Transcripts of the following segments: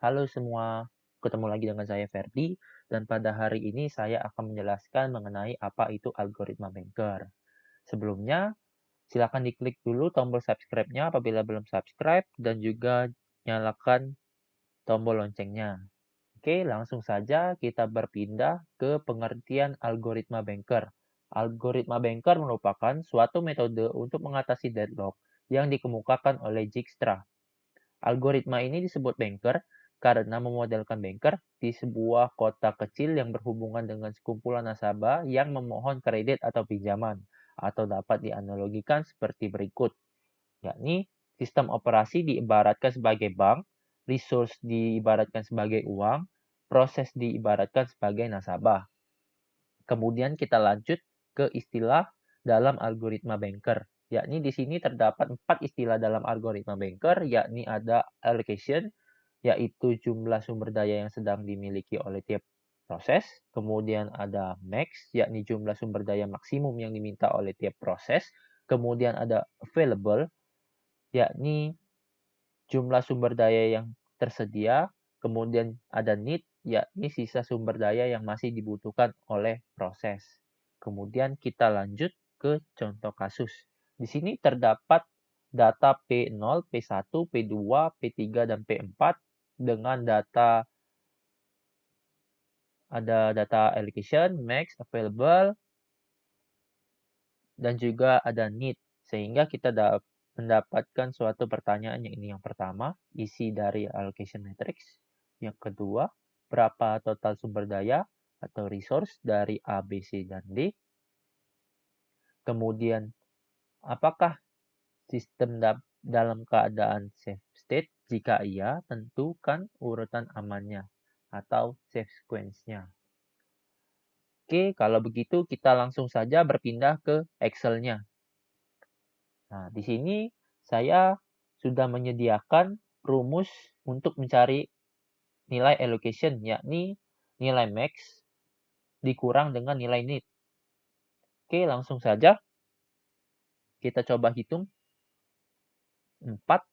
Halo semua, ketemu lagi dengan saya Ferdi, dan pada hari ini saya akan menjelaskan mengenai apa itu algoritma banker. Sebelumnya, silakan diklik dulu tombol subscribe-nya apabila belum subscribe, dan juga nyalakan tombol loncengnya. Oke, langsung saja kita berpindah ke pengertian algoritma banker. Algoritma banker merupakan suatu metode untuk mengatasi deadlock yang dikemukakan oleh Dijkstra. Algoritma ini disebut banker karena memodelkan banker di sebuah kota kecil yang berhubungan dengan sekumpulan nasabah yang memohon kredit atau pinjaman, atau dapat dianalogikan seperti berikut, yakni sistem operasi diibaratkan sebagai bank, resource diibaratkan sebagai uang, proses diibaratkan sebagai nasabah. Kemudian kita lanjut ke istilah dalam algoritma banker. Yakni di sini terdapat 4 istilah dalam algoritma banker, yakni ada allocation, yaitu jumlah sumber daya yang sedang dimiliki oleh tiap proses. Kemudian ada max, yakni jumlah sumber daya maksimum yang diminta oleh tiap proses. Kemudian ada available, yakni jumlah sumber daya yang tersedia. Kemudian ada need, yakni sisa sumber daya yang masih dibutuhkan oleh proses. Kemudian kita lanjut ke contoh kasus. Di sini terdapat data P0, P1, P2, P3, dan P4 dengan data ada data allocation, max, available, dan juga ada need. Sehingga kita mendapatkan suatu pertanyaan yang ini yang pertama, isi dari allocation matrix. Yang kedua, berapa total sumber daya atau resource dari A, B, C, dan D. Kemudian, apakah sistem dalam keadaan safe state? Jika iya, tentukan urutan amannya atau safe sequence-nya. Oke, kalau begitu kita langsung saja berpindah ke Excel-nya. Nah, di sini saya sudah menyediakan rumus untuk mencari nilai allocation, yakni nilai max dikurang dengan nilai need. Oke, langsung saja kita coba hitung. 4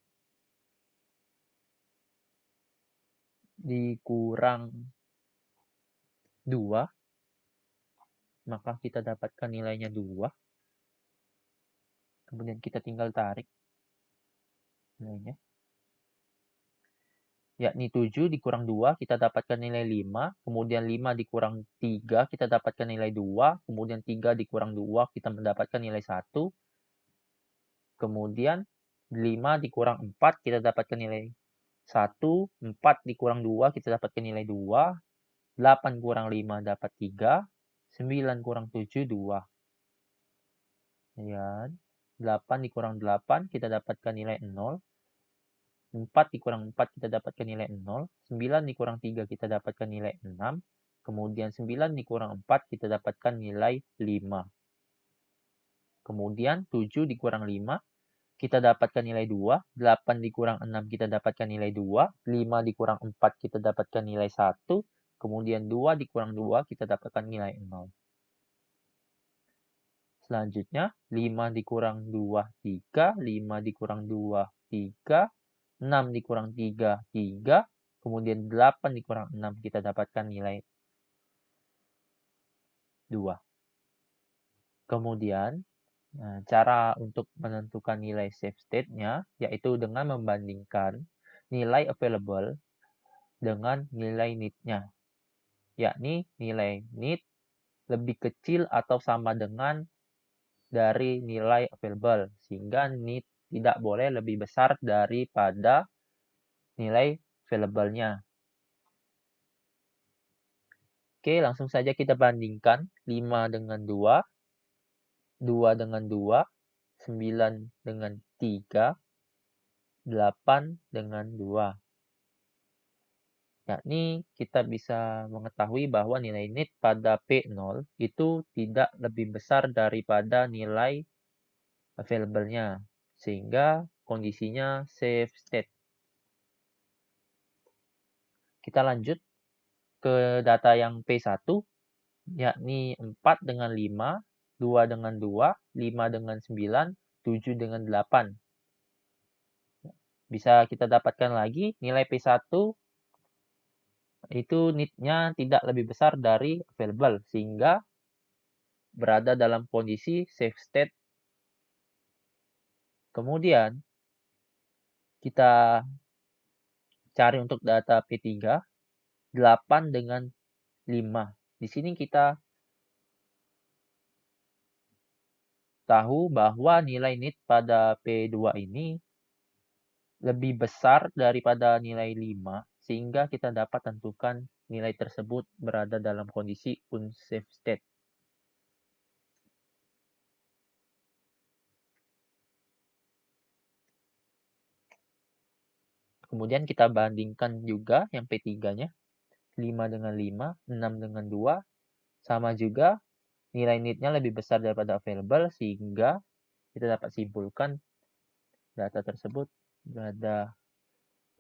dikurang 2, maka kita dapatkan nilainya 2. Kemudian kita tinggal tarik nilainya. Yakni 7 dikurang 2, kita dapatkan nilai 5. Kemudian 5 dikurang 3, kita dapatkan nilai 2. Kemudian 3 dikurang 2, kita mendapatkan nilai 1. Kemudian 5 dikurang 4, kita dapatkan nilai 1. 4 dikurang 2, kita dapatkan nilai 2. 8 kurang 5 dapat 3. 9 kurang 7, 2. Kemudian 8 dikurang 8, kita dapatkan nilai 0. 4 dikurang 4, kita dapatkan nilai 0. 9 dikurang 3, kita dapatkan nilai 6. Kemudian 9 dikurang 4, kita dapatkan nilai 5. Kemudian 7 dikurang 5, kita dapatkan nilai 2. 8 dikurang 6, kita dapatkan nilai 2. 5 dikurang 4, kita dapatkan nilai 1. Kemudian 2 dikurang 2, kita dapatkan nilai 0. Selanjutnya, 5 dikurang 2, 3. 5 dikurang 2, 3. 6 dikurang 3, 3. Kemudian 8 dikurang 6, kita dapatkan nilai 2. Kemudian, cara untuk menentukan nilai safe state-nya, yaitu dengan membandingkan nilai available dengan nilai need-nya. Yakni nilai need lebih kecil atau sama dengan dari nilai available. Sehingga need tidak boleh lebih besar daripada nilai available-nya. Oke, langsung saja kita bandingkan 5 dengan 2, 2 dengan 2, 9 dengan 3, 8 dengan 2. Yakni kita bisa mengetahui bahwa nilai need pada P0 itu tidak lebih besar daripada nilai available-nya. Sehingga kondisinya safe state. Kita lanjut ke data yang P1, yakni 4 dengan 5, 2 dengan 2, 5 dengan 9, 7 dengan 8. Bisa kita dapatkan lagi nilai P1 itu need-nya tidak lebih besar dari available, sehingga berada dalam kondisi safe state. Kemudian, kita cari untuk data P3, 8 dengan 5. Di sini kita tahu bahwa nilai need pada P2 ini lebih besar daripada nilai 5, sehingga kita dapat tentukan nilai tersebut berada dalam kondisi unsafe state. Kemudian kita bandingkan juga yang P3-nya. 5 dengan 5, 6 dengan 2, sama juga nilai need-nya lebih besar daripada available, sehingga kita dapat simpulkan data tersebut berada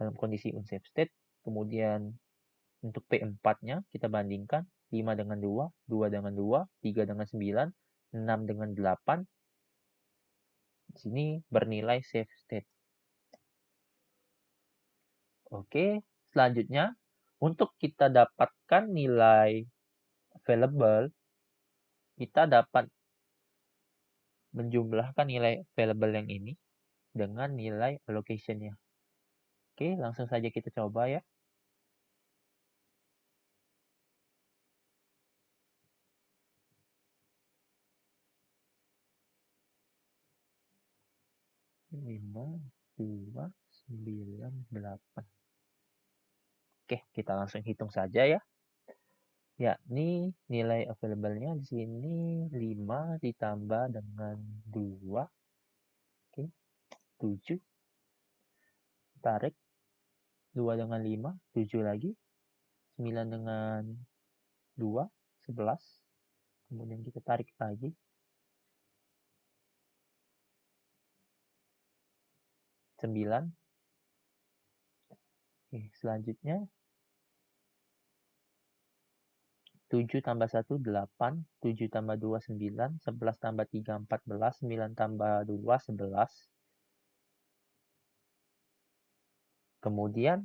dalam kondisi unsafe state. Kemudian untuk P4-nya kita bandingkan 5 dengan 2, 2 dengan 2, 3 dengan 9, 6 dengan 8. Di sini bernilai safe state. Oke, selanjutnya untuk kita dapatkan nilai available, kita dapat menjumlahkan nilai available yang ini dengan nilai allocation-nya. Oke, langsung saja kita coba ya. Lima, 2, 9, 8. Oke, kita langsung hitung saja ya. Yakni nilai available-nya di sini 5 ditambah dengan 2. Oke, 7. Tarik 2 dengan 5, 7 lagi. 9 dengan 2, 11. Kemudian kita tarik lagi. 9. Oke, selanjutnya 7 tambah 1, 8. 7 tambah 2, 9. 11 tambah 3, 14. 9 tambah 2, 11. Kemudian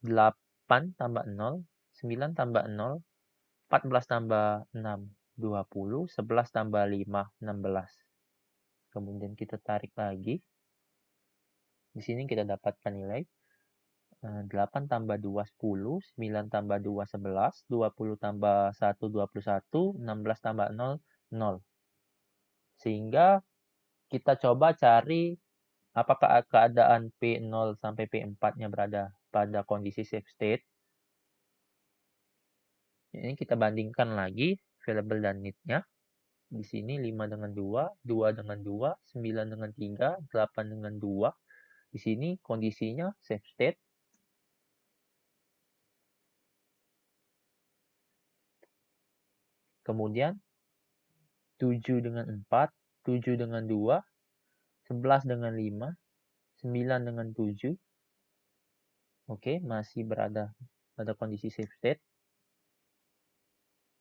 8 tambah 0. 9 tambah 0. 14 tambah 6, 20. 11 tambah 5, 16. Kemudian kita tarik lagi. Di sini kita dapatkan nilai 8 tambah 2, 10. 9 tambah 2, 11. 20 tambah 1, 21. 16 tambah 0, 0. Sehingga kita coba cari apakah keadaan P0 sampai P4-nya berada pada kondisi safe state. Ini kita bandingkan lagi available dan need-nya. Di sini 5 dengan 2, 2 dengan 2, 9 dengan 3, 8 dengan 2. Di sini kondisinya safe state. Kemudian 7 dengan 4, 7 dengan 2, 11 dengan 5, 9 dengan 7. Oke, masih berada pada kondisi safe state.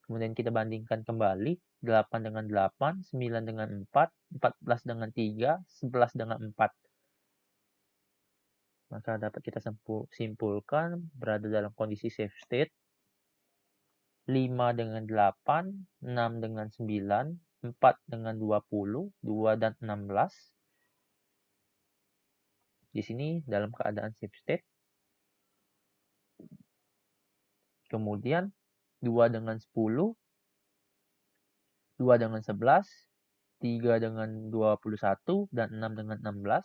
Kemudian kita bandingkan kembali 8 dengan 8, 9 dengan 4, 14 dengan 3, 11 dengan 4. Maka dapat kita simpulkan berada dalam kondisi safe state. 5 dengan 8, 6 dengan 9, 4 dengan 20, 2 dan 16. Di sini dalam keadaan safe state. Kemudian 2 dengan 10, 2 dengan 11, 3 dengan 21, dan 6 dengan 16.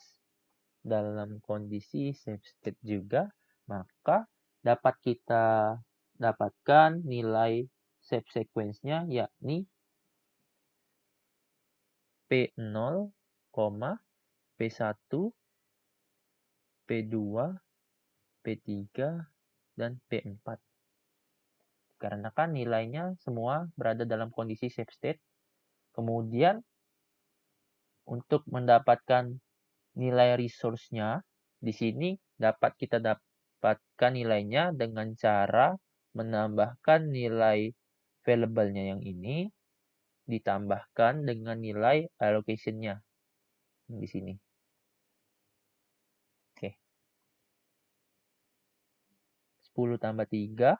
Dalam kondisi safe state juga, maka dapat kita dapatkan nilai safe sequence-nya yakni P0, P1, P2, P3, dan P4. Karena kan nilainya semua berada dalam kondisi safe state. Kemudian untuk mendapatkan nilai resource-nya, di sini dapat kita dapatkan nilainya dengan cara menambahkan nilai available-nya yang ini ditambahkan dengan nilai allocation-nya di sini. Oke. 10 tambah 3,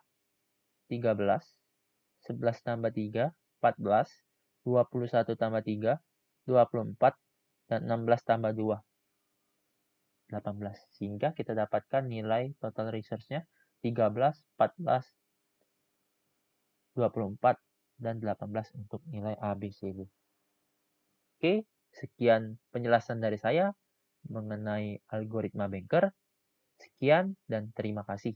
13. 11 tambah 3, 14. 21 tambah 3, 24. Dan 16 tambah 2, 18. Sehingga kita dapatkan nilai total research-nya 13, 14, 24, dan 18 untuk nilai ABCD. Oke, sekian penjelasan dari saya mengenai algoritma Banker. Sekian dan terima kasih.